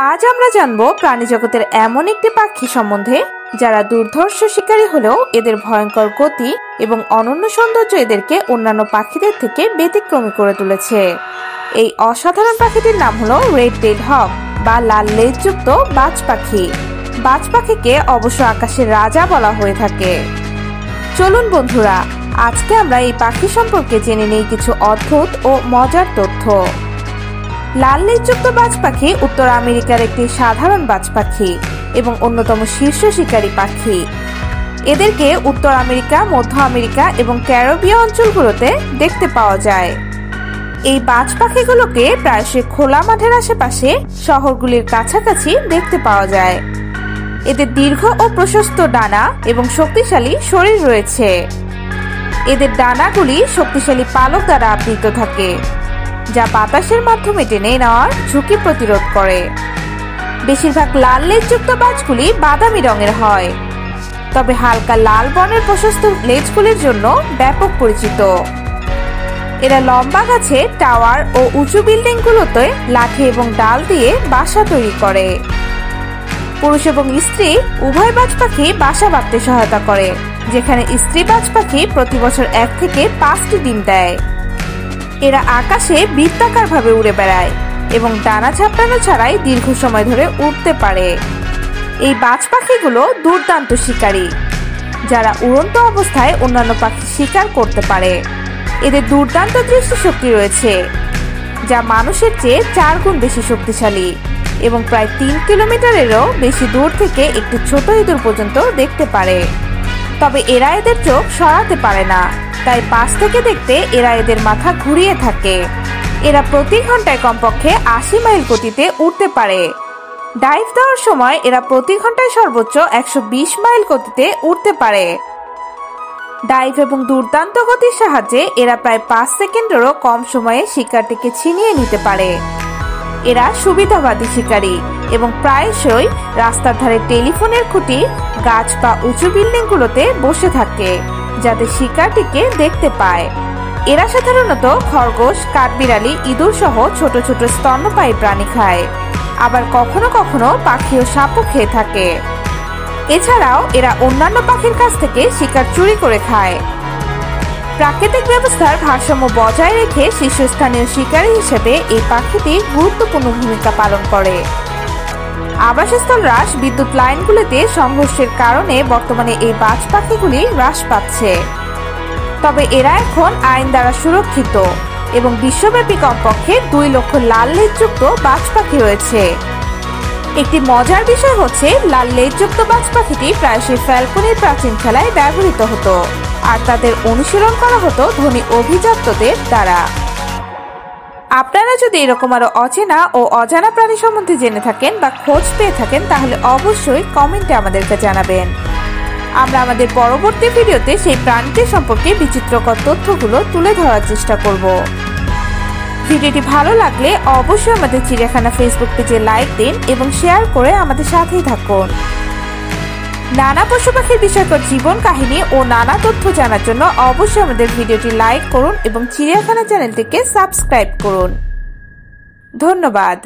আজ আমরা জানবো প্রাণী জগতের এমন একটি পাখি সম্বন্ধে যারা দুর্ধর্ষ শিকারী হলেও এদের ভয়ঙ্কর গতি এবং অনন্য সৌন্দর্য এদেরকে অন্যান্য পাখিদের থেকে ব্যতিক্রমী করে তুলেছে। এই অসাধারণ পাখিটির নাম হলো রেড টেইল হক বা লাল লেজযুক্ত বাজ পাখি। বাজ পাখিকে অবশ্য আকাশের রাজা বলা হয়ে থাকে। চলুন বন্ধুরা, আজকে আমরা এই পাখি সম্পর্কে জেনে নেই কিছু অদ্ভুত ও মজার তথ্য। লাল লেজযুক্ত বাজ পাখি উত্তর আমেরিকার একটি সাধারণ বাজ পাখি এবং অন্যতম শীর্ষ শিকারী পাখি। এদেরকে উত্তর আমেরিকা, মধ্য আমেরিকা এবং ক্যারিবীয় অঞ্চলগুলোতে দেখতে পাওয়া যায়। এই বাজ পাখিগুলোকে প্রায়শই খোলা মাঠের আশেপাশে শহরগুলির কাছাকাছি দেখতে পাওয়া যায়। এদের দীর্ঘ ও প্রশস্ত ডানা এবং শক্তিশালী শরীর রয়েছে। এদের ডানাগুলি শক্তিশালী পালক দ্বারা আবৃত থাকে, যা বাতাসের মাধ্যমে টেনে নেওয়ার ঝুঁকি প্রতিরোধ করে। বেশিরভাগ লাল লেজযুক্ত বাজগুলি বাদামি রঙের হয়, তবে হালকা লাল বর্ণের প্রশস্ত লেজগুলির জন্য ব্যাপক পরিচিত। এরা লম্বা গাছে, টাওয়ার ও উঁচু বিল্ডিংগুলোতে লাঠি এবং ডাল দিয়ে বাসা তৈরি করে। পুরুষ এবং স্ত্রী উভয় বাজ পাখি বাসা বাঁধতে সহায়তা করে, যেখানে স্ত্রী বাজ পাখি প্রতি বছর 1 থেকে 5টি ডিম দেয়। এরা আকাশে বৃত্তাকার ভাবে উড়ে বেড়ায় এবং ডানা ঝাপটানো ছাড়াই দীর্ঘ সময় ধরে উড়তে পারে। এই বাজ পাখিগুলো দুর্দান্ত শিকারী, যারা উড়ন্ত অবস্থায় অন্যান্য পাখি শিকার করতে পারে। এদের দুর্দান্ত দৃষ্টিশক্তি রয়েছে, যা মানুষের চেয়ে 4 গুণ বেশি শক্তিশালী এবং প্রায় 3 কিলোমিটারেরও বেশি দূর থেকে একটি ছোট ইঁদুর পর্যন্ত দেখতে পারে। তবে এরা এদের চোখ সরাতে পারে না, তাই পাশ থেকে দেখতে এরা এদের মাথা ঘুরিয়ে থাকে। এরা প্রতি ঘন্টায় কমপক্ষে 80 মাইল গতিতে উড়তে পারে। ডাইভ দেওয়ার সময় এরা প্রতি ঘন্টায় সর্বোচ্চ 120 মাইল গতিতে উড়তে পারে। ডাইভ এবং দুর্দান্ত গতির সাহায্যে এরা প্রায় 5 সেকেন্ডেরও কম সময়ে শিকারটিকে ছিনিয়ে নিতে পারে। এরা সুবিধাবাদী শিকারী এবং প্রায়শই রাস্তার ধারে টেলিফোনের খুঁটি, গাছ বা উঁচু বিল্ডিংগুলোতে বসে থাকে, যাতে শিকারটিকে দেখতে পায়। এরা সাধারণত খরগোশ, কাঠবিড়ালি, ইঁদুর সহ ছোট ছোট স্তন্যপায়ী প্রাণী খায়, আবার কখনো কখনো পাখি ও সাপও খেয়ে থাকে। এছাড়াও এরা অন্যান্য পাখির কাছ থেকে শিকার চুরি করে খায়। প্রাকৃতিক ব্যবস্থার ভারসাম্য বজায় রেখে শীর্ষস্থানীয় শিকারী হিসেবে এই পাখিটি গুরুত্বপূর্ণ ভূমিকা পালন করে। আবাসস্থল হ্রাস, বিদ্যুৎ লাইনগুলিতে সংঘর্ষের কারণে বর্তমানে এই বাজ পাখিগুলি হ্রাস পাচ্ছে। তবে এরা এখন আইন দ্বারা সুরক্ষিত এবং বিশ্বব্যাপী কমপক্ষে 2 লক্ষ লাল লেজযুক্ত বাজ পাখি রয়েছে। একটি মজার বিষয় হচ্ছে, লাল লেজযুক্ত বাজ পাখিটি প্রায়শই ফ্যালকনির প্রাচীন খেলায় ব্যবহৃত হতো, আর তাদের অনুশীলন করা হতো ধনী অভিজাতদের দ্বারা। আপনারা যদি এরকম আরো অচেনা ও অজানা প্রাণী সম্বন্ধে জেনে থাকেন বা খোঁজ পেয়ে থাকেন, তাহলে অবশ্যই কমেন্টে আমাদেরকে জানাবেন। আমরা আমাদের পরবর্তী ভিডিওতে সেই প্রাণীটি সম্পর্কে বিচিত্রকর তথ্যগুলো তুলে ধরার চেষ্টা করব। ভিডিওটি ভালো লাগলে অবশ্যই আমাদের চিড়িয়াখানা ফেসবুক পেজে লাইক দিন এবং শেয়ার করে আমাদের সাথেই থাকুন। নানা পশু পাখির বিষয়কর জীবন কাহিনী ও নানা তথ্য জানার জন্য অবশ্যই আমাদের ভিডিওটি লাইক করুন এবং চিড়িয়াখানা চ্যানেলটিকে সাবস্ক্রাইব করুন। ধন্যবাদ।